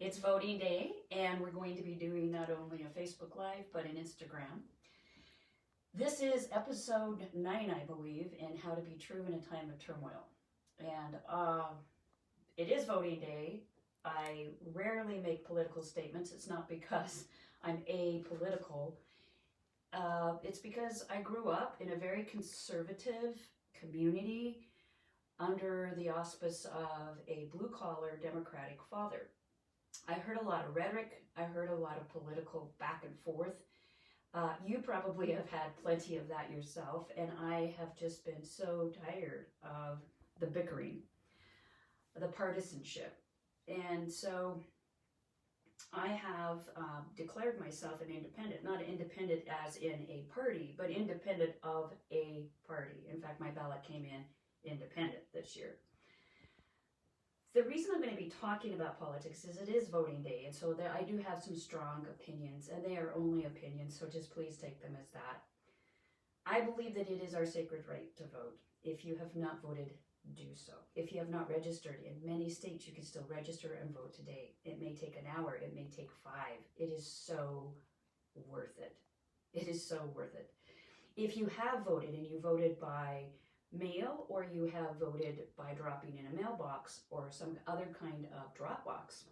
It's voting day, and we're going to be doing not only a Facebook Live, but an Instagram. This is episode 9, I believe, in How to Be True in a Time of Turmoil. And it is voting day. I rarely make political statements. It's not because I'm apolitical. It's because I grew up in a very conservative community under the auspice of a blue-collar Democratic father. I heard a lot of rhetoric. I heard a lot of political back and forth. You probably have had plenty of that yourself, and I have just been so tired of the bickering, the partisanship. And so I have declared myself an independent, not independent as in a party, but independent of a party. In fact, my ballot came in independent this year. The reason I'm going to be talking about politics is it is voting day, and so I do have some strong opinions, and they are only opinions, so just please take them as that. I believe that it is our sacred right to vote. If you have not voted, do so. If you have not registered, in many states you can still register and vote today. It may take an hour, it may take 5. It is so worth it. It is so worth it. If you have voted and you voted by mail, or you have voted by dropping in a mailbox or some other kind of drop box,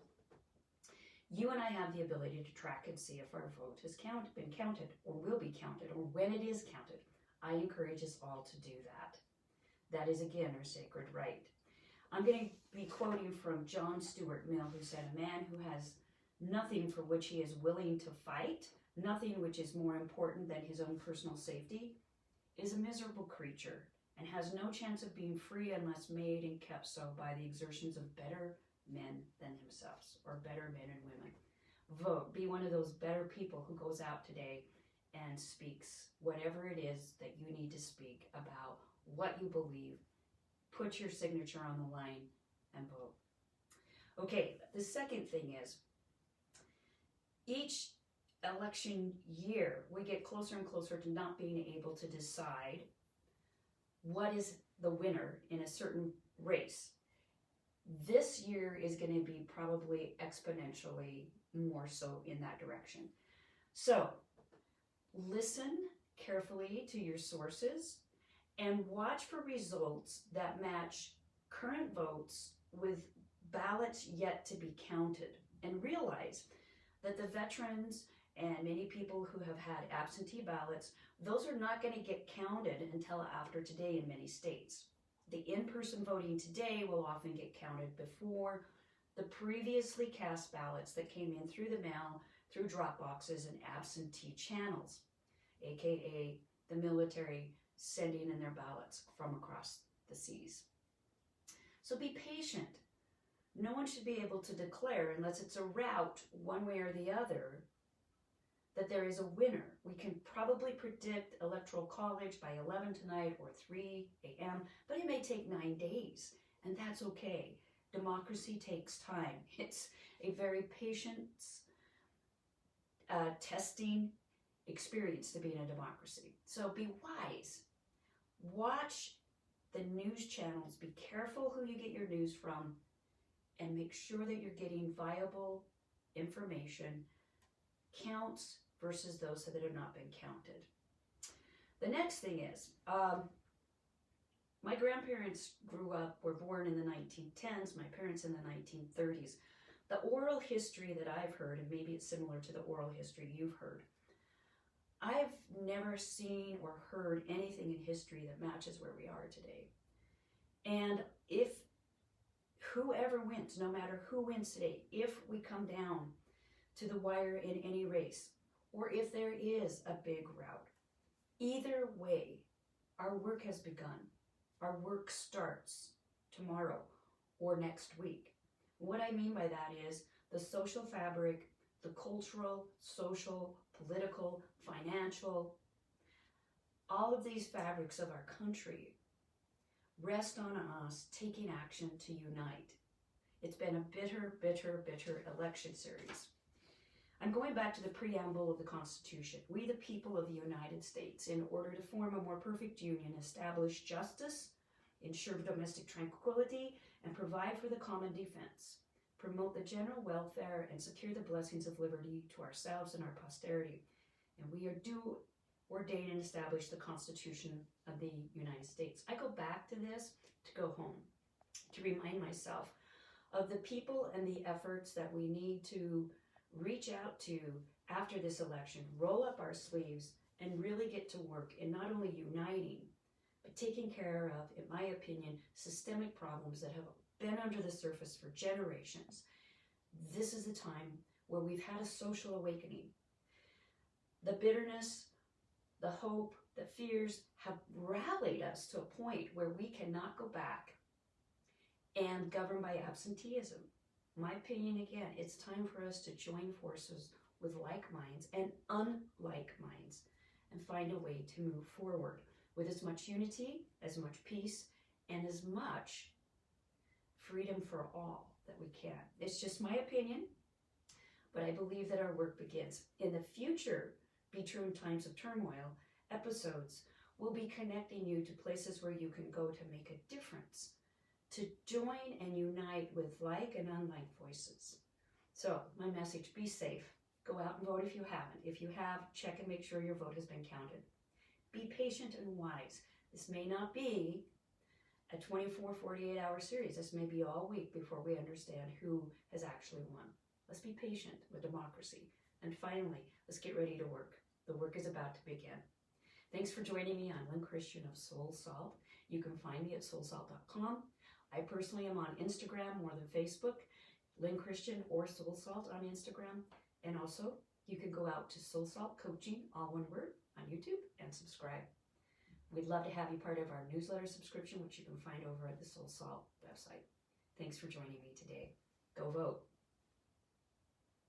you and I have the ability to track and see if our vote has been counted or will be counted or when it is counted. I encourage us all to do that. That is, again, our sacred right. I'm going to be quoting from John Stuart Mill, who said, "A man who has nothing for which he is willing to fight, nothing which is more important than his own personal safety, is a miserable creature, and has no chance of being free unless made and kept so by the exertions of better men than themselves," or better men and women. Vote. Be one of those better people who goes out today and speaks whatever it is that you need to speak about what you believe. Put your signature on the line and vote. Okay, the second thing is, each election year, we get closer and closer to not being able to decide what is the winner in a certain race. This year is going to be probably exponentially more so in that direction. So listen carefully to your sources and watch for results that match current votes with ballots yet to be counted, and realize that the veterans and many people who have had absentee ballots, those are not going to get counted until after today in many states. The in-person voting today will often get counted before the previously cast ballots that came in through the mail, through drop boxes and absentee channels, aka the military sending in their ballots from across the seas. So be patient. No one should be able to declare, unless it's a rout one way or the other, that there is a winner. We can probably predict Electoral College by 11 tonight or 3 a.m., but it may take 9 days, and that's okay. Democracy takes time. It's a very patience testing experience to be in a democracy. So be wise. Watch the news channels. Be careful who you get your news from, and make sure that you're getting viable information, counts versus those that have not been counted. The next thing is, my grandparents were born in the 1910s, my parents in the 1930s. The oral history that I've heard, and maybe it's similar to the oral history you've heard, I've never seen or heard anything in history that matches where we are today. And if whoever wins, no matter who wins today, if we come down to the wire in any race, or if there is a big rout, either way, our work has begun. Our work starts tomorrow or next week. What I mean by that is the social fabric, the cultural, social, political, financial, all of these fabrics of our country rest on us taking action to unite. It's been a bitter, bitter, bitter election series. I'm going back to the preamble of the Constitution. We, the people of the United States, in order to form a more perfect union, establish justice, ensure domestic tranquility, and provide for the common defense, promote the general welfare, and secure the blessings of liberty to ourselves and our posterity. And we do ordain and establish the Constitution of the United States. I go back to this to go home, to remind myself of the people and the efforts that we need to reach out to after this election, roll up our sleeves, and really get to work in not only uniting, but taking care of, in my opinion, systemic problems that have been under the surface for generations. This is the time where we've had a social awakening. The bitterness, the hope, the fears have rallied us to a point where we cannot go back and govern by absenteeism. My opinion, again, it's time for us to join forces with like minds and unlike minds and find a way to move forward with as much unity, as much peace, and as much freedom for all that we can. It's just my opinion, but I believe that our work begins. In the future, Be True in Times of Turmoil episodes will be connecting you to places where you can go to make a difference, to join and unite with like and unlike voices. So my message, be safe. Go out and vote if you haven't. If you have, check and make sure your vote has been counted. Be patient and wise. This may not be a 24, 48-hour series. This may be all week before we understand who has actually won. Let's be patient with democracy. And finally, let's get ready to work. The work is about to begin. Thanks for joining me. I'm Lynn Christian of Soul Salt. You can find me at soulsalt.com. I personally am on Instagram more than Facebook, Lynn Christian or Soul Salt on Instagram. And also, you can go out to Soul Salt Coaching, all one word, on YouTube and subscribe. We'd love to have you part of our newsletter subscription, which you can find over at the Soul Salt website. Thanks for joining me today. Go vote.